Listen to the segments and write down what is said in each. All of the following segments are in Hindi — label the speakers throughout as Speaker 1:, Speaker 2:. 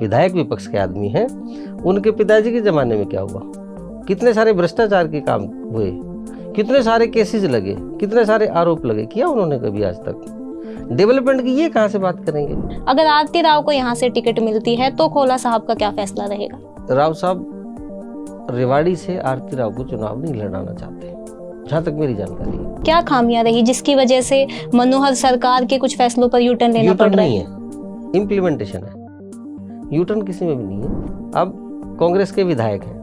Speaker 1: विधायक विपक्ष के आदमी हैं, उनके पिताजी के ज़माने में क्या हुआ, कितने सारे भ्रष्टाचार के काम हुए, कितने सारे केसेस लगे, कितने सारे आरोप लगे, किया उन्होंने कभी आज तक? डेवलपमेंट की ये कहाँ से बात करेंगे?
Speaker 2: अगर आरती राव को यहाँ से टिकट मिलती है तो खोला साहब का क्या फैसला रहेगा?
Speaker 1: राव साहब रेवाड़ी से आरती राव को चुनाव नहीं लड़ाना चाहते, जहाँ तक मेरी जानकारी है।
Speaker 2: क्या खामियां रही जिसकी वजह से मनोहर सरकार के कुछ फैसलों पर यू टर्न लेना पड़ रहा है?
Speaker 1: नहीं है, इम्प्लीमेंटेशन है, यू टर्न किसी में भी नहीं है। अब कांग्रेस के विधायक हैं,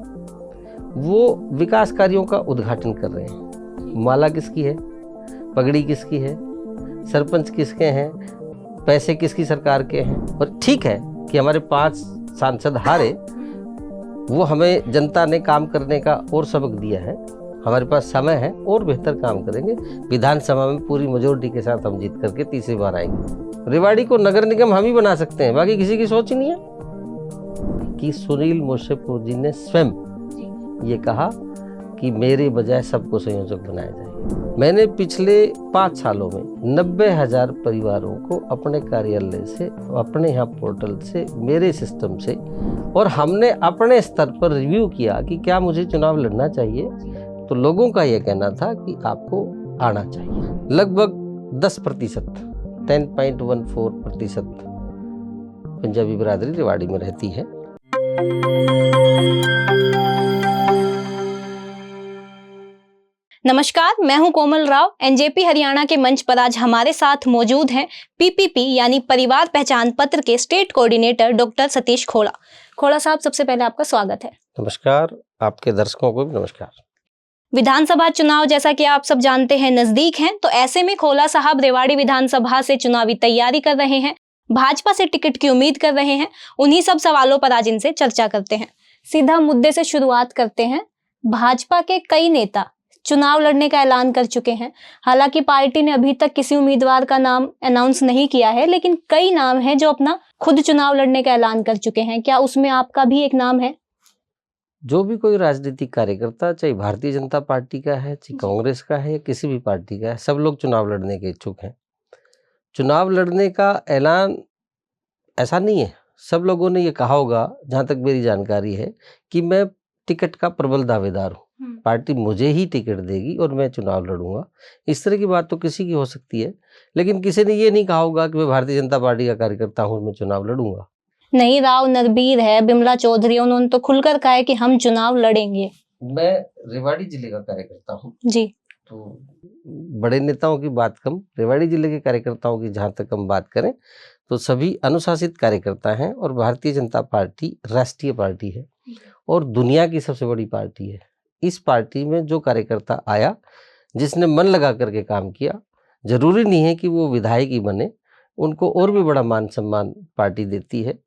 Speaker 1: वो विकास कार्यों का उद्घाटन कर रहे हैं, माला किसकी है, पगड़ी किसकी है, सरपंच किसके हैं, पैसे किसकी सरकार के हैं। और ठीक है कि हमारे 5 सांसद हारे, वो हमें जनता ने काम करने का और सबक दिया है, हमारे पास समय है और बेहतर काम करेंगे। विधानसभा में पूरी मेजोरिटी के साथ हम जीत करके तीसरी बार आएंगे। रेवाड़ी को नगर निगम हम ही बना सकते हैं, बाकी किसी की सोच ही नहीं है। कि सुनील मूसेपुर जी ने स्वयं ये कहा कि मेरे बजाय सबको संयोजक बनाया जाए। मैंने पिछले 5 सालों में 90,000 परिवारों को अपने कार्यालय से, अपने यहाँ पोर्टल से, मेरे सिस्टम से, और हमने अपने स्तर पर रिव्यू किया कि क्या मुझे चुनाव लड़ना चाहिए, तो लोगों का यह कहना था कि आपको आना चाहिए। लगभग 10%, 10.14% पंजाबी बिरादरी रेवाड़ी में रहती है।
Speaker 2: नमस्कार, मैं हूं कोमल राव। एनजेपी हरियाणा के मंच पर आज हमारे साथ मौजूद हैं पीपीपी यानी परिवार पहचान पत्र के स्टेट कोऑर्डिनेटर डॉक्टर सतीश खोड़ा। खोड़ा साहब, सबसे पहले आपका स्वागत है।
Speaker 1: नमस्कार, आपके दर्शकों को भी नमस्कार।
Speaker 2: विधानसभा चुनाव, जैसा कि आप सब जानते हैं, नजदीक हैं, तो ऐसे में खोला साहब रेवाड़ी विधानसभा से चुनावी तैयारी कर रहे हैं, भाजपा से टिकट की उम्मीद कर रहे हैं। उन्हीं सब सवालों पर आज इनसे चर्चा करते हैं। सीधा मुद्दे से शुरुआत करते हैं। भाजपा के कई नेता चुनाव लड़ने का ऐलान कर चुके हैं। हालांकि पार्टी ने अभी तक किसी उम्मीदवार का नाम अनाउंस नहीं किया है, लेकिन कई नाम हैं जो अपना खुद चुनाव लड़ने का ऐलान कर चुके हैं। क्या उसमें आपका भी एक नाम है?
Speaker 1: जो भी कोई राजनीतिक कार्यकर्ता, चाहे भारतीय जनता पार्टी का है, चाहे कांग्रेस का है, या किसी भी पार्टी का है, सब लोग चुनाव लड़ने के इच्छुक हैं। चुनाव लड़ने का ऐलान ऐसा नहीं है, सब लोगों ने ये कहा होगा, जहाँ तक मेरी जानकारी है, कि मैं टिकट का प्रबल दावेदार हूँ, पार्टी मुझे ही टिकट देगी और मैं चुनाव लड़ूंगा। इस तरह की बात तो किसी की हो सकती है, लेकिन किसी ने ये नहीं कहा होगा कि मैं भारतीय जनता पार्टी का कार्यकर्ता हूँ, मैं चुनाव लड़ूंगा।
Speaker 2: नहीं, राव नरबीर है, बिमला चौधरी, उन्होंने तो खुलकर कहा है कि हम चुनाव लड़ेंगे।
Speaker 1: मैं रेवाड़ी जिले का कार्यकर्ता हूँ
Speaker 2: जी,
Speaker 1: तो बड़े नेताओं की बात कम, रेवाड़ी जिले के कार्यकर्ताओं की जहाँ तक हम बात करें तो सभी अनुशासित कार्यकर्ता हैं, और भारतीय जनता पार्टी राष्ट्रीय पार्टी है और दुनिया की सबसे बड़ी पार्टी है। इस पार्टी में जो कार्यकर्ता आया, जिसने मन लगा करके काम किया, जरूरी नहीं है कि वो विधायक ही बने, उनको और भी बड़ा मान सम्मान पार्टी देती है।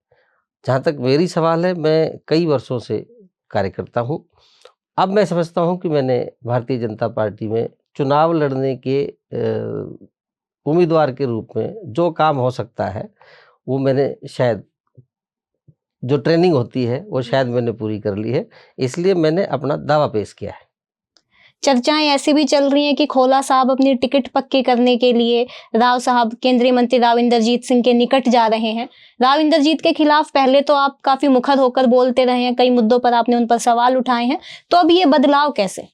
Speaker 1: जहाँ तक मेरी सवाल है, मैं कई वर्षों से कार्यकर्ता हूँ। अब मैं समझता हूँ कि मैंने भारतीय जनता पार्टी में चुनाव लड़ने के उम्मीदवार के रूप में जो काम हो सकता है, वो मैंने शायद, जो ट्रेनिंग होती है वो शायद मैंने पूरी कर ली है, इसलिए मैंने अपना दावा पेश किया है।
Speaker 2: चर्चाएं ऐसी भी चल रही हैं कि खोला साहब अपनी टिकट पक्की करने के लिए राव साहब, केंद्रीय मंत्री राव इंद्रजीत सिंह के निकट जा रहे हैं। राव इंद्रजीत के खिलाफ पहले तो आप काफी मुखर होकर बोलते रहे हैं, कई मुद्दों पर आपने उन पर सवाल उठाए हैं, तो अब ये बदलाव कैसे?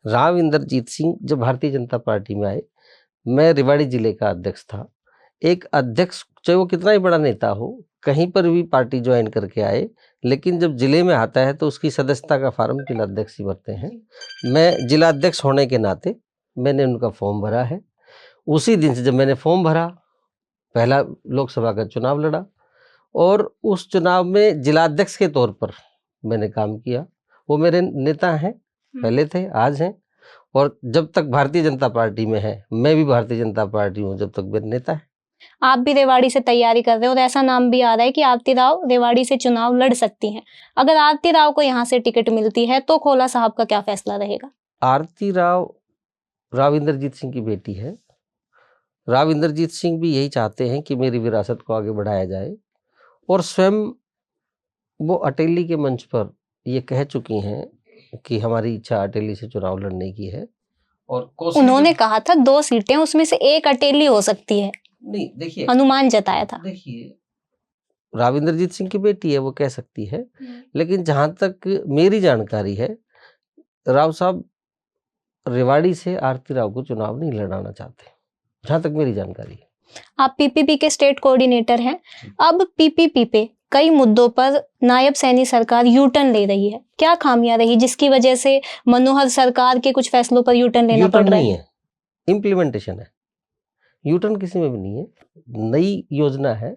Speaker 1: राव इंद्रजीत सिंह जब भारतीय जनता पार्टी में आए, मैं रेवाड़ी जिले का अध्यक्ष था। एक अध्यक्ष, चाहे वो कितना ही बड़ा नेता हो, कहीं पर भी पार्टी ज्वाइन करके आए, लेकिन जब जिले में आता है तो उसकी सदस्यता का फार्म जिला अध्यक्ष ही भरते हैं। मैं जिला अध्यक्ष होने के नाते मैंने उनका फॉर्म भरा है। उसी दिन से जब मैंने फॉर्म भरा, पहला लोकसभा का चुनाव लड़ा, और उस चुनाव में जिलाध्यक्ष के तौर पर मैंने काम किया। वो मेरे नेता हैं, पहले थे, आज हैं, और जब तक भारतीय जनता पार्टी में है, मैं भी भारतीय जनता पार्टी हूँ जब तक मेरे नेता है।
Speaker 2: आप भी रेवाड़ी से तैयारी कर रहे हो और ऐसा नाम भी आ रहा है कि आरती राव रेवाड़ी से चुनाव लड़ सकती हैं। अगर आरती राव को यहाँ से टिकट मिलती है तो खोला साहब का क्या फैसला रहेगा?
Speaker 1: आरती राव राव इंद्रजीत सिंह की बेटी है। राव इंद्रजीत सिंह भी यही चाहते हैं कि मेरी विरासत को आगे बढ़ाया जाए, और स्वयं वो अटेली के मंच पर ये कह चुकी हैं कि हमारी इच्छा अटेली से चुनाव लड़ने की है। और
Speaker 2: उन्होंने कहा था 2 सीटें, उसमें से एक अटेली हो सकती है।
Speaker 1: नहीं, देखिए,
Speaker 2: अनुमान जताया था।
Speaker 1: देखिए, राविंद्रजीत सिंह की बेटी है, वो कह सकती है, लेकिन जहां तक मेरी जानकारी है, राव साहब रेवाड़ी से आरती राव को चुनाव नहीं लड़ाना चाहते, जहां तक मेरी जानकारी है।
Speaker 2: आप पीपीपी के स्टेट कोऑर्डिनेटर हैं। अब पीपीपी पे कई मुद्दों पर नायब सैनी सरकार यू टर्न ले रही है, क्या खामियां रही जिसकी वजह से मनोहर सरकार के कुछ फैसलों पर यू टर्न लेना पड़ रहा
Speaker 1: नहीं
Speaker 2: है?
Speaker 1: है, इम्प्लीमेंटेशन है, यू टर्न किसी में भी नहीं है। नई योजना है,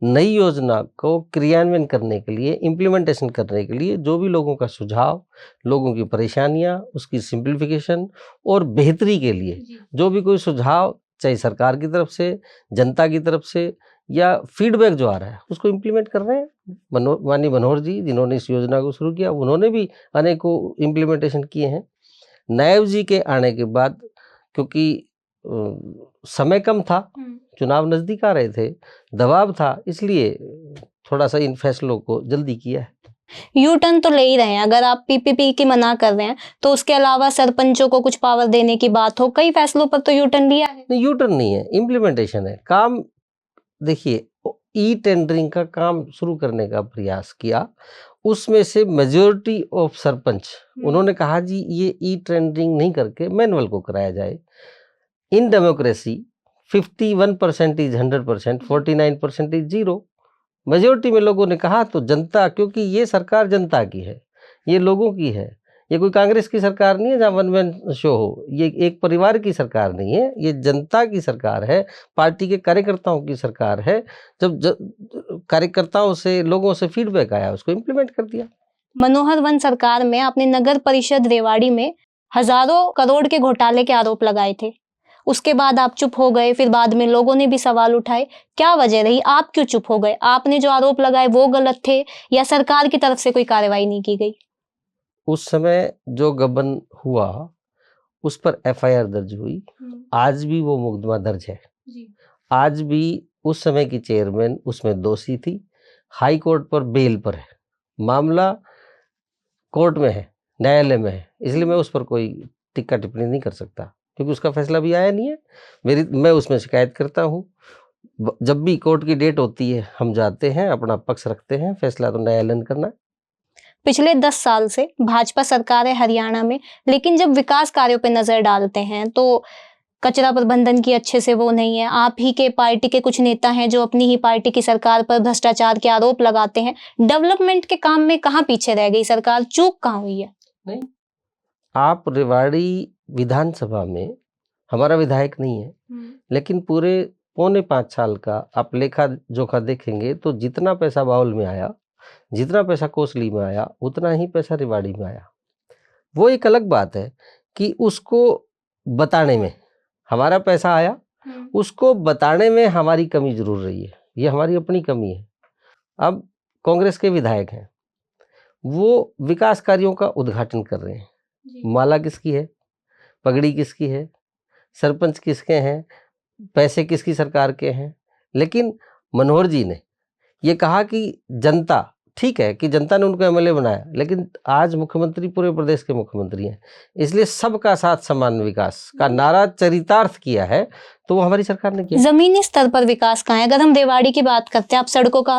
Speaker 1: नई योजना को क्रियान्वयन करने के लिए, इम्प्लीमेंटेशन करने के लिए जो भी लोगों का सुझाव, लोगों की परेशानियां, उसकी सिंप्लीफिकेशन और बेहतरी के लिए जो भी कोई सुझाव, चाहे सरकार की तरफ से, जनता की तरफ से, या फीडबैक जो आ रहा है, उसको इम्प्लीमेंट कर रहे हैं। माननीय मनोहर जी जिन्होंने इस योजना को शुरू किया, उन्होंने भी अनेकों इम्प्लीमेंटेशन किए हैं। नायब जी के आने के बाद, क्योंकि समय कम था, चुनाव नजदीक आ रहे थे, दबाव था, इसलिए थोड़ा सा इन फैसलों को जल्दी किया है।
Speaker 2: यू टर्न तो ले ही रहे हैं, अगर आप पीपीपी की मना कर रहे हैं तो उसके अलावा सरपंचों को कुछ पावर देने की बात हो, कई फैसलों पर तो यू टर्न लिया है।
Speaker 1: नहीं, यू टर्न नहीं है, इम्प्लीमेंटेशन है। काम देखिए, ई टेंडरिंग का काम शुरू करने का प्रयास किया, उसमें से मेजॉरिटी ऑफ सरपंच उन्होंने कहा जी ये ई टेंडरिंग नहीं करके मैनुअल को कराया जाए। In democracy 51% is 100%, 49% is 0। Majority में लोगों ने कहा, तो जनता, क्योंकि ये सरकार जनता की है, ये लोगों की है, ये कोई कांग्रेस की सरकार नहीं है जहाँ वन मैन शो हो, ये एक परिवार की सरकार नहीं है, ये जनता की सरकार है, पार्टी के कार्यकर्ताओं की सरकार है। जब कार्यकर्ताओं से, लोगों से फीडबैक आया, उसको इम्प्लीमेंट कर दिया।
Speaker 2: मनोहर वन सरकार में आपने नगर परिषद रेवाड़ी में हजारों करोड़ के घोटाले के आरोप लगाए थे, उसके बाद आप चुप हो गए, फिर बाद में लोगों ने भी सवाल उठाए, क्या वजह रही, आप क्यों चुप हो गए? आपने जो आरोप लगाए वो गलत थे या सरकार की तरफ से कोई कार्रवाई नहीं की गई?
Speaker 1: उस समय जो गबन हुआ उस पर एफआईआर दर्ज हुई, आज भी वो मुकदमा दर्ज है। आज भी उस समय की चेयरमैन उसमें दोषी थी, हाई कोर्ट पर बेल पर है, मामला कोर्ट में है, न्यायालय में है, इसलिए मैं उस पर कोई टिक्का टिप्पणी नहीं कर सकता, क्योंकि उसका फैसला भी आया नहीं है। मैं उसमें शिकायत करता हूँ, जब भी कोर्ट की डेट होती है हम जाते हैं, अपना पक्ष रखते हैं, फैसला तो न्यायालय ने करना है।
Speaker 2: पिछले 10 साल से भाजपा सरकार है हरियाणा में, लेकिन जब विकास कार्यों पर नजर डालते हैं तो कचरा प्रबंधन की अच्छे से वो नहीं है। आप ही के पार्टी के कुछ नेता हैं जो अपनी ही पार्टी की सरकार पर भ्रष्टाचार के आरोप लगाते हैं। डेवलपमेंट के काम में कहाँ पीछे रह गई सरकार, चूक कहाँ हुई है?
Speaker 1: नहीं, आप रेवाड़ी विधानसभा में हमारा विधायक नहीं है, लेकिन पूरे 4.25 साल का आप लेखा जोखा देखेंगे तो जितना पैसा बाउल में आया, जितना पैसा कोसली में आया, उतना ही पैसा रेवाड़ी में आया। वो एक अलग बात है कि उसको बताने में हमारा पैसा आया, उसको बताने में हमारी कमी जरूर रही है, ये हमारी अपनी कमी है। अब कांग्रेस के विधायक हैं, वो विकास कार्यों का उद्घाटन कर रहे हैं, माला किसकी है, पगड़ी किसकी है, सरपंच किसके हैं, पैसे किसकी सरकार के हैं। लेकिन मनोहर जी ने ये कहा कि जनता, ठीक है कि जनता ने उनको एमएलए बनाया, लेकिन आज मुख्यमंत्री पूरे प्रदेश के मुख्यमंत्री हैं, इसलिए सबका साथ समान विकास का नारा चरितार्थ किया है, तो वो हमारी सरकार ने किया।
Speaker 2: जमीनी स्तर पर विकास कहाँ है? अगर हम रेवाड़ी की बात करते हैं, आप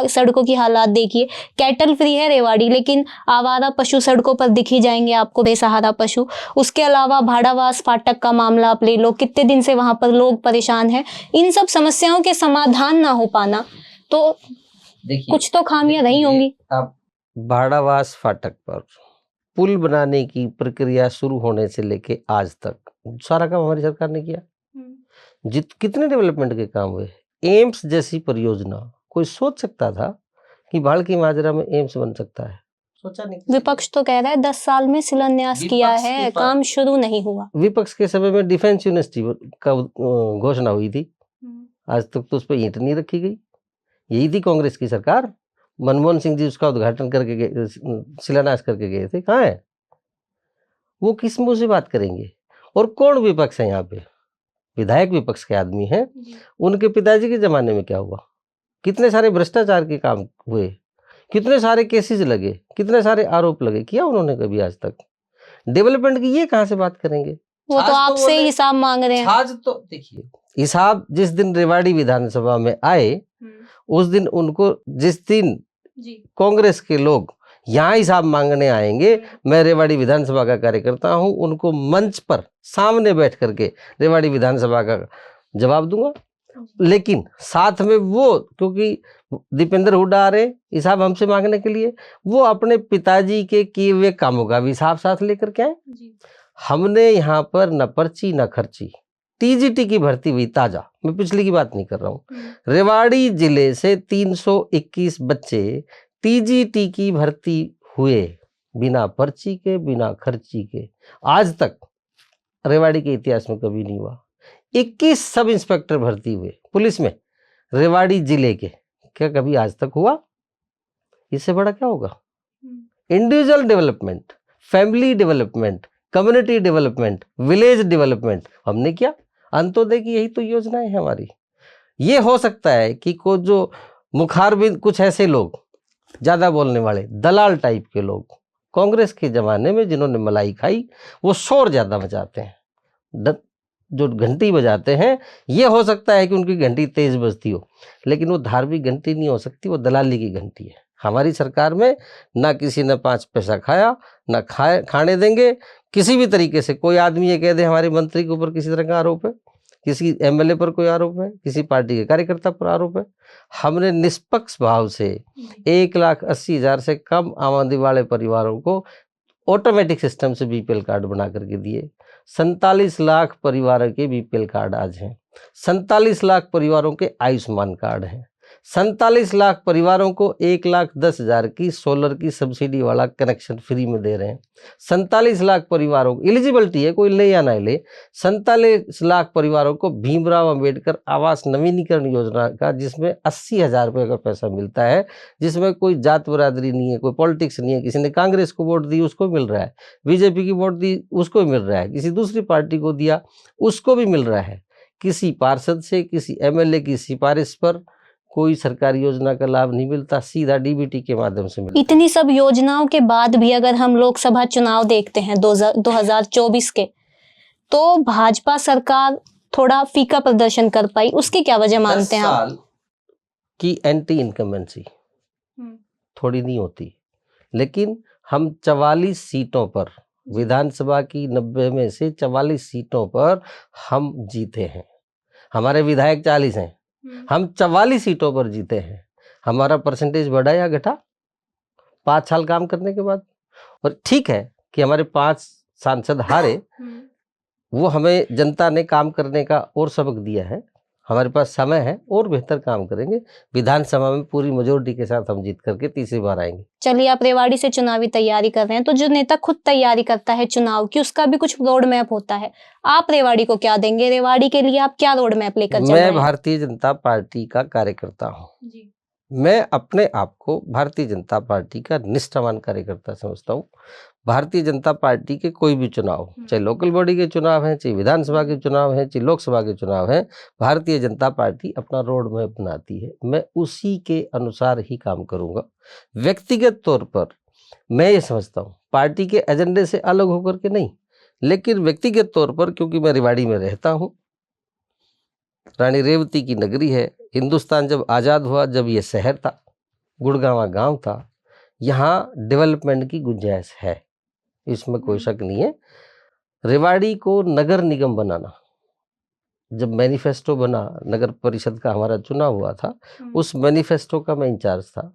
Speaker 2: सड़कों की हालात देखिए, कैटल फ्री है रेवाड़ी, लेकिन आवारा पशु सड़कों पर दिख ही जाएंगे आपको, बेसहारा पशु। उसके अलावा भाड़ावास फाटक का मामला आप ले लो, कितने दिन से वहां पर लोग परेशान हैं। इन सब समस्याओं के समाधान ना हो पाना, तो कुछ तो खामियां रही होंगी।
Speaker 1: आप भाड़ावास फाटक पर पुल बनाने की प्रक्रिया शुरू होने से लेके आज तक सारा काम हमारी सरकार ने किया। कितने डेवलपमेंट के काम हुए, एम्स जैसी परियोजना, कोई सोच सकता था कि बाढ़ की माजरा में एम्स बन सकता है? सोचा नहीं।
Speaker 2: विपक्ष तो कह रहा है 10 साल में शिलान्यास किया है, काम शुरू नहीं हुआ।
Speaker 1: विपक्ष के समय में डिफेंस यूनिवर्सिटी का घोषणा हुई थी, आज तक तो उस पर ईंट नहीं रखी गई। यही थी कांग्रेस की सरकार, मनमोहन सिंह जी उसका उद्घाटन करके शिलान्यास करके गए थे, कहाँ है वो? किस मुंह से बात करेंगे? और कौन विपक्ष है यहाँ पे? विधायक विपक्ष के आदमी हैं। उनके पिताजी के जमाने में क्या हुआ? कितने सारे भ्रष्टाचार के काम हुए, कितने सारे केसेस लगे, कितने सारे आरोप लगे, किया उन्होंने कभी आज तक? डेवलपमेंट की ये कहाँ से बात करेंगे?
Speaker 2: वो तो आपसे हिसाब मांग रहे हैं।
Speaker 1: आज तो देखिए, हिसाब जिस दिन रेवाड़ी विधानसभा में आए उस दिन उनको, जिस दिन कांग्रेस के लोग यहाँ हिसाब मांगने आएंगे, मैं रेवाड़ी विधानसभा का कार्यकर्ता हूं, उनको मंच पर सामने बैठ करके रेवाड़ी विधानसभा का जवाब दूंगा। लेकिन साथ में वो, क्योंकि दीपेंद्र हुड्डा आ रहे हिसाब हमसे मांगने के लिए, वो अपने पिताजी के किए हुए कामों का भी हिसाब साथ लेकर के आए। हमने यहाँ पर न पर्ची न खर्ची, टीजीटी की भर्ती हुई ताजा, मैं पिछली की बात नहीं कर रहा हूँ। रेवाड़ी जिले से 321 बच्चे टीजीटी की भर्ती हुए, बिना पर्ची के, बिना खर्ची के। आज तक रेवाड़ी के इतिहास में कभी नहीं हुआ। 21 सब इंस्पेक्टर भर्ती हुए पुलिस में रेवाड़ी जिले के, क्या कभी आज तक हुआ? इससे बड़ा क्या होगा? Individual development, family development, community development, village development हमने किया। अंत्योदय की यही तो योजनाएं हैं हमारी। ये हो सकता है कि कोई जो मुखारबिंद, कुछ ऐसे लोग ज्यादा बोलने वाले दलाल टाइप के लोग कांग्रेस के जमाने में जिन्होंने मलाई खाई, वो शोर ज्यादा बजाते हैं, जो घंटी बजाते हैं, ये हो सकता है कि उनकी घंटी तेज बजती हो, लेकिन वो धार्मिक घंटी नहीं हो सकती, वो दलाली की घंटी है। हमारी सरकार में ना किसी ने 5 पैसा खाया, ना खाने देंगे किसी भी तरीके से। कोई आदमी ये कह दे हमारे मंत्री के ऊपर किसी तरह का आरोप है, किसी एमएलए पर कोई आरोप है, किसी पार्टी के कार्यकर्ता पर आरोप है, हमने निष्पक्ष भाव से 1,80,000 से कम आमदनी वाले परिवारों को ऑटोमेटिक सिस्टम से बीपीएल कार्ड बना करके दिए। 47 लाख परिवारों के बीपीएल कार्ड आज हैं। 47 लाख परिवारों के आयुष्मान कार्ड हैं। 47 लाख परिवारों को 1,10,000 की सोलर की सब्सिडी वाला कनेक्शन फ्री में दे रहे हैं। 47 लाख परिवारों को एलिजिबिलिटी है, कोई ले या ना ले। 47 लाख परिवारों को भीमराव अंबेडकर आवास नवीनीकरण योजना का, जिसमें 80,000 रुपये का पैसा मिलता है, जिसमें कोई जात बरादरी नहीं है, कोई पॉलिटिक्स नहीं है। किसी ने कांग्रेस को वोट दी उसको मिल रहा है, बीजेपी की वोट दी उसको मिल रहा है, किसी दूसरी पार्टी को दिया उसको भी मिल रहा है। किसी पार्षद से, किसी एमएलए की सिफारिश पर कोई सरकारी योजना का लाभ नहीं मिलता, सीधा डीबीटी के माध्यम से मिलता।
Speaker 2: इतनी सब योजनाओं के बाद भी अगर हम लोकसभा चुनाव देखते हैं 2024 के, तो भाजपा सरकार थोड़ा फीका प्रदर्शन कर पाई, उसकी क्या वजह मानते हैं आप?
Speaker 1: 10 साल की एंटी इनकम्बेंसी थोड़ी नहीं होती, लेकिन हम 44 सीटों पर, विधानसभा की 90 में से 44 सीटों पर हम जीते हैं। हमारे विधायक 40 हैं, हम 44 सीटों पर जीते हैं। हमारा परसेंटेज बढ़ा या घटा 5 साल काम करने के बाद? और ठीक है कि हमारे 5 सांसद हारे, वो हमें जनता ने काम करने का और सबक दिया है। हमारे पास समय है और बेहतर काम करेंगे। विधानसभा में पूरी मेजोरिटी के साथ हम जीत करके तीसरी बार आएंगे।
Speaker 2: चलिए, आप रेवाड़ी से चुनावी तैयारी कर रहे हैं, तो जो नेता खुद तैयारी करता है चुनाव की, उसका भी कुछ रोड मैप होता है। आप रेवाड़ी को क्या देंगे? रेवाड़ी के लिए आप क्या रोड मैप लेकर चल रहे हैं?
Speaker 1: मैं भारतीय जनता पार्टी का कार्यकर्ता हूँ। मैं अपने आप को भारतीय जनता पार्टी का निष्ठावान कार्यकर्ता समझता हूँ। भारतीय जनता पार्टी के कोई भी चुनाव, चाहे लोकल बॉडी के चुनाव हैं, चाहे विधानसभा के चुनाव हैं, चाहे लोकसभा के चुनाव हैं, भारतीय जनता पार्टी अपना रोड मैप बनाती है। मैं उसी के अनुसार ही काम करूंगा। व्यक्तिगत तौर पर मैं ये समझता हूँ, पार्टी के एजेंडे से अलग होकर के नहीं, लेकिन व्यक्तिगत तौर पर, क्योंकि मैं रेवाड़ी में रहता हूँ, रानी रेवती की नगरी है। हिंदुस्तान जब आज़ाद हुआ, जब ये शहर था, गुड़गांवा गांव था, यहाँ डेवलपमेंट की गुंजाइश है, इसमें कोई शक नहीं है। रेवाड़ी को नगर निगम बनाना, जब मैनिफेस्टो बना, नगर परिषद का हमारा चुनाव हुआ था, उस मैनिफेस्टो का मैं इंचार्ज था।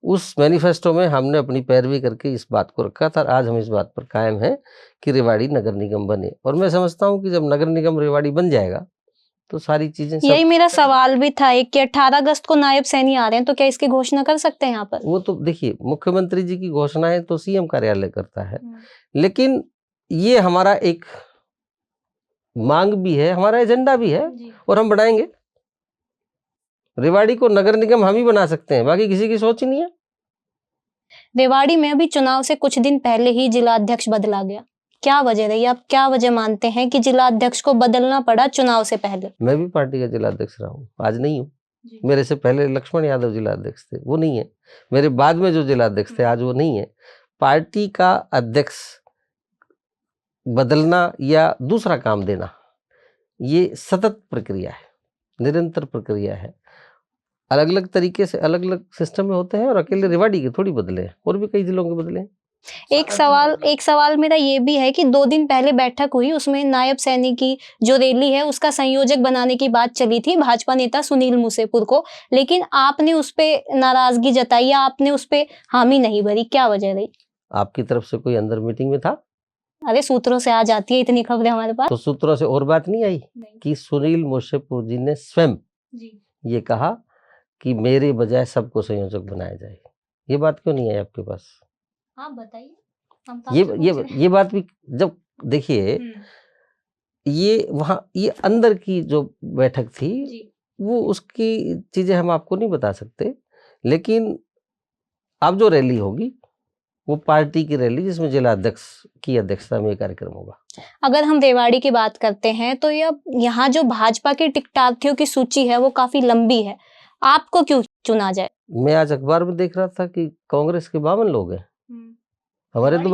Speaker 1: उस मैनिफेस्टो में हमने अपनी पैरवी करके इस बात को रखा था। आज हम इस बात पर कायम हैं कि रेवाड़ी नगर निगम बने। और मैं समझता हूँ कि जब नगर निगम रेवाड़ी बन जाएगा तो सारी चीजें,
Speaker 2: यही मेरा सवाल भी था कि 18 अगस्त को नायब सैनी आ रहे हैं, तो क्या इसकी घोषणा कर सकते हैं यहाँ पर?
Speaker 1: वो तो देखिए, मुख्यमंत्री जी की घोषणाएं तो सीएम कार्यालय करता है, लेकिन ये हमारा एक मांग भी है, हमारा एजेंडा भी है और हम बढ़ाएंगे। रेवाड़ी को नगर निगम हम ही बना सकते हैं, बाकी किसी की सोच ही नहीं है।
Speaker 2: रेवाड़ी में अभी चुनाव से कुछ दिन पहले ही जिला अध्यक्ष बदला गया, क्या वजह रही? आप क्या वजह मानते हैं कि जिला अध्यक्ष को बदलना पड़ा चुनाव से पहले?
Speaker 1: मैं भी पार्टी का जिला अध्यक्ष रहा हूँ, आज नहीं हूँ। मेरे से पहले लक्ष्मण यादव जिला अध्यक्ष थे, वो नहीं है। मेरे बाद में जो जिला अध्यक्ष थे आज वो नहीं है। पार्टी का अध्यक्ष बदलना या दूसरा काम देना, ये सतत प्रक्रिया है, निरंतर प्रक्रिया है। अलग अलग तरीके से अलग अलग सिस्टम में होते हैं, और अकेले रेवाड़ी के थोड़ी बदले हैं, और भी कई जिलों के बदले हैं।
Speaker 2: एक सवाल मेरा ये भी है कि 2 दिन पहले बैठक हुई, उसमें नायब सैनी की जो रैली है उसका संयोजक बनाने की बात चली थी भाजपा नेता सुनील मूसेपुर को, लेकिन आपने उस पे नाराजगी जताई या आपने उस पे हामी नहीं भरी, क्या वजह रही?
Speaker 1: आपकी तरफ से कोई अंदर मीटिंग में था?
Speaker 2: अरे सूत्रों से आ जाती है इतनी खबरें हमारे पास।
Speaker 1: तो सूत्रों से और बात नहीं आई कि सुनील मूसेपुर जी ने स्वयं ये कहा कि मेरे बजाय सबको संयोजक बनाया जाए? ये बात क्यों नहीं आई आपके पास?
Speaker 2: आप बताइए।
Speaker 1: ये बात भी जब देखिए, ये वहाँ ये अंदर की जो बैठक थी वो उसकी चीजें हम आपको नहीं बता सकते, लेकिन अब जो रैली होगी वो पार्टी की रैली, जिसमें जिला अध्यक्ष की अध्यक्षता में कार्यक्रम होगा।
Speaker 2: अगर हम रेवाड़ी की बात करते हैं तो यहाँ जो भाजपा के टिकटार्थियों की सूची है वो काफी लंबी है, आपको क्यों चुना जाए?
Speaker 1: मैं आज अखबार में देख रहा था कि कांग्रेस के 52 लोग हैं, हमारे तो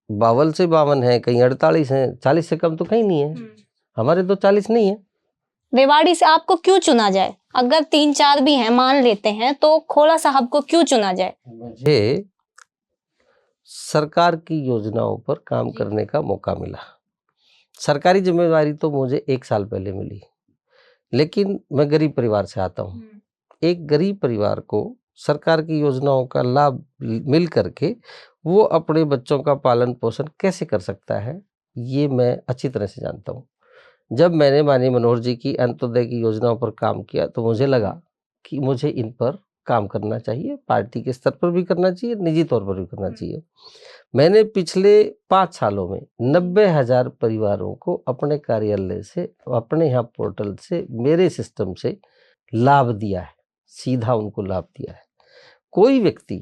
Speaker 1: 52 से 52 है, कहीं 48 हैं, 40 से कम तो कहीं नहीं है, हमारे तो 40 नहीं है।
Speaker 2: रेवाड़ी से आपको क्यों चुना जाए? अगर 3-4 भी हैं मान लेते हैं, तो खोला साहब को क्यों चुना जाए?
Speaker 1: मुझे सरकार की योजनाओं पर काम करने का मौका मिला। सरकारी जिम्मेदारी तो मुझे 1 साल पहले मिली, लेकिन मैं गरीब परिवार से आता हूँ। एक गरीब परिवार को सरकार की योजनाओं का लाभ मिल करके वो अपने बच्चों का पालन पोषण कैसे कर सकता है, ये मैं अच्छी तरह से जानता हूँ। जब मैंने माननीय मनोहर जी की अंत्योदय की योजनाओं पर काम किया तो मुझे लगा कि मुझे इन पर काम करना चाहिए, पार्टी के स्तर पर भी करना चाहिए, निजी तौर पर भी करना चाहिए। मैंने पिछले 5 सालों में 90,000 परिवारों को अपने कार्यालय से, अपने यहाँ पोर्टल से, मेरे सिस्टम से लाभ दिया है, सीधा उनको लाभ दिया है। कोई व्यक्ति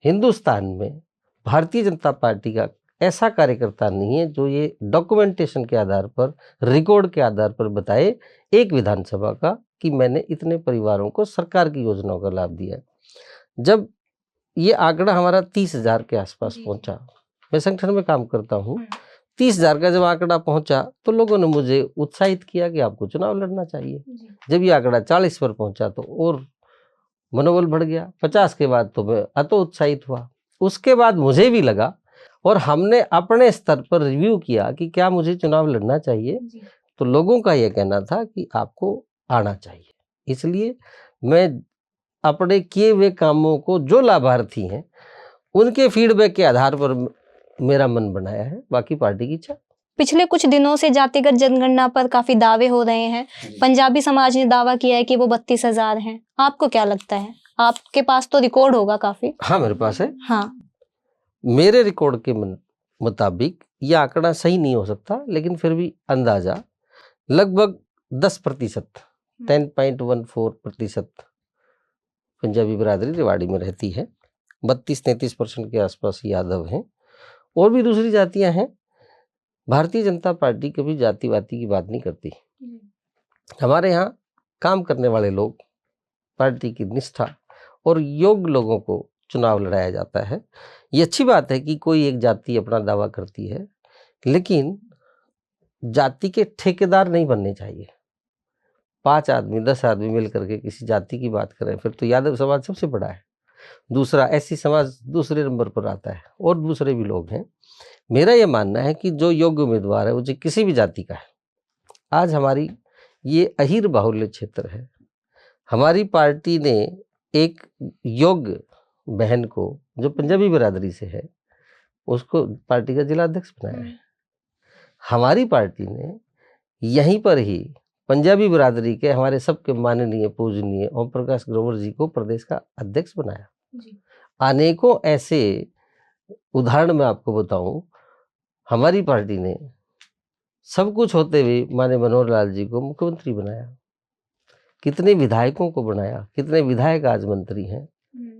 Speaker 1: हिंदुस्तान में भारतीय जनता पार्टी का ऐसा कार्यकर्ता नहीं है जो ये डॉक्यूमेंटेशन के आधार पर, रिकॉर्ड के आधार पर बताए एक विधानसभा का कि मैंने इतने परिवारों को सरकार की योजनाओं का लाभ दिया है। जब ये आंकड़ा हमारा 30,000 के आसपास पहुंचा, मैं संगठन में काम करता हूँ, 30,000 का जब आंकड़ा पहुंचा तो लोगों ने मुझे उत्साहित किया कि आपको चुनाव लड़ना चाहिए। जब ये आंकड़ा 40 पर पहुंचा तो और मनोबल बढ़ गया। 50 के बाद तो मैं अतो उत्साहित हुआ। उसके बाद मुझे भी लगा, और हमने अपने स्तर पर रिव्यू किया कि क्या मुझे चुनाव लड़ना चाहिए, तो लोगों का यह कहना था कि आपको आना चाहिए। इसलिए मैं अपने किए हुए कामों को, जो लाभार्थी हैं उनके फीडबैक के आधार पर मेरा मन बनाया है, बाकी पार्टी की इच्छा।
Speaker 2: पिछले कुछ दिनों से जातिगत जनगणना पर काफी दावे हो रहे हैं। पंजाबी समाज ने दावा किया है कि वो 32,000 हैं। आपको क्या लगता है? आपके पास तो रिकॉर्ड होगा काफी।
Speaker 1: हाँ, मेरे पास है।
Speaker 2: हाँ, मेरे
Speaker 1: रिकॉर्ड के मुताबिक ये आंकड़ा सही नहीं हो सकता, लेकिन फिर भी अंदाजा लगभग 10%, 10.14% पंजाबी बिरादरी रेवाड़ी में रहती है। 32-33% के आसपास यादव हैं, और भी दूसरी जातियां हैं। भारतीय जनता पार्टी कभी जातिवादी की बात नहीं करती। हमारे यहाँ काम करने वाले लोग, पार्टी की निष्ठा और योग्य लोगों को चुनाव लड़ाया जाता है। ये अच्छी बात है कि कोई एक जाति अपना दावा करती है, लेकिन जाति के ठेकेदार नहीं बनने चाहिए। 5 आदमी 10 आदमी मिल करके किसी जाति की बात करें, फिर तो यादव समाज सबसे बड़ा है, दूसरा एससी समाज दूसरे नंबर पर आता है, और दूसरे भी लोग हैं। मेरा ये मानना है कि जो योग्य उम्मीदवार है, वो किसी भी जाति का है। आज हमारी ये अहीर बाहुल्य क्षेत्र है। हमारी पार्टी ने एक योग्य बहन को, जो पंजाबी बिरादरी से है, उसको पार्टी का जिला अध्यक्ष बनाया है। हमारी पार्टी ने यहीं पर ही पंजाबी बिरादरी के हमारे सबके माननीय पूजनीय ओम प्रकाश ग्रोवर जी को प्रदेश का अध्यक्ष बनाया। अनेकों ऐसे उदाहरण मैं आपको बताऊं। हमारी पार्टी ने सब कुछ होते हुए माननीय मनोहर लाल जी को मुख्यमंत्री बनाया। कितने विधायकों को बनाया, कितने विधायक आज मंत्री हैं।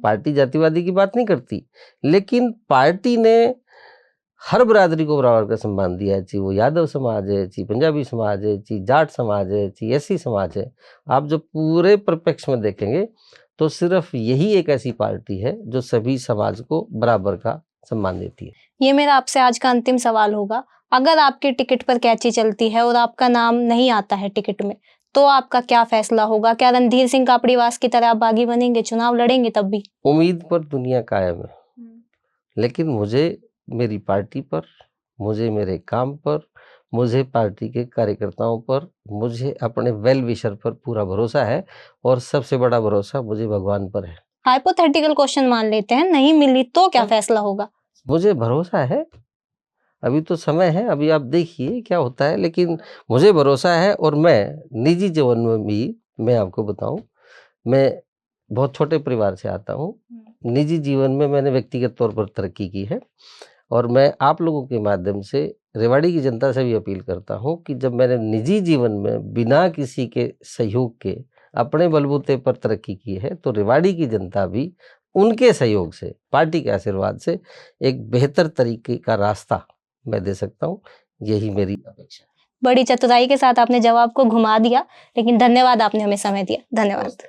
Speaker 1: पार्टी जातिवादी की बात नहीं करती, लेकिन पार्टी ने हर बिरादरी को बराबर का सम्मान दिया है, चाहे वो यादव समाज है, चाहे पंजाबी समाज है, चाहे जाट समाज है, चाहे एससी समाज है। आप जो पूरे परिप्रेक्ष्य में देखेंगे तो सिर्फ यही एक ऐसी पार्टी है जो सभी समाज को बराबर का सम्मान देती है।
Speaker 2: ये मेरा आपसे आज का अंतिम सवाल होगा। अगर आपके टिकट पर कैची चलती है और आपका नाम नहीं आता है टिकट में, तो आपका क्या फैसला होगा? क्या रणधीर सिंह कापड़ीवास की तरह आप बागी बनेंगे, चुनाव लड़ेंगे तब भी?
Speaker 1: उम्मीद पर दुनिया कायम है, लेकिन मुझे मेरी पार्टी पर, मुझे मेरे काम पर, मुझे पार्टी के कार्यकर्ताओं पर, मुझे अपने वेल विशर पर पूरा भरोसा है और सबसे बड़ा भरोसा मुझे भगवान पर है।
Speaker 2: हाइपोथेटिकल क्वेश्चन मान लेते हैं, नहीं मिली तो क्या फैसला होगा?
Speaker 1: मुझे भरोसा है, अभी तो समय है, अभी आप देखिए क्या होता है, लेकिन मुझे भरोसा है। और मैं निजी जीवन में भी, मैं आपको बताऊं, मैं बहुत छोटे परिवार से आता हूं। निजी जीवन में मैंने व्यक्तिगत तौर पर तरक्की की है और मैं आप लोगों के माध्यम से रेवाड़ी की जनता से भी अपील करता हूं कि जब मैंने निजी जीवन में बिना किसी के सहयोग के अपने बलबूते पर तरक्की की है, तो रेवाड़ी की जनता भी उनके सहयोग से, पार्टी के आशीर्वाद से एक बेहतर तरीके का रास्ता मैं दे सकता हूं। यही मेरी अपेक्षा है।
Speaker 2: बड़ी चतुराई के साथ आपने जवाब को घुमा दिया, लेकिन धन्यवाद, आपने हमें समय दिया। धन्यवाद।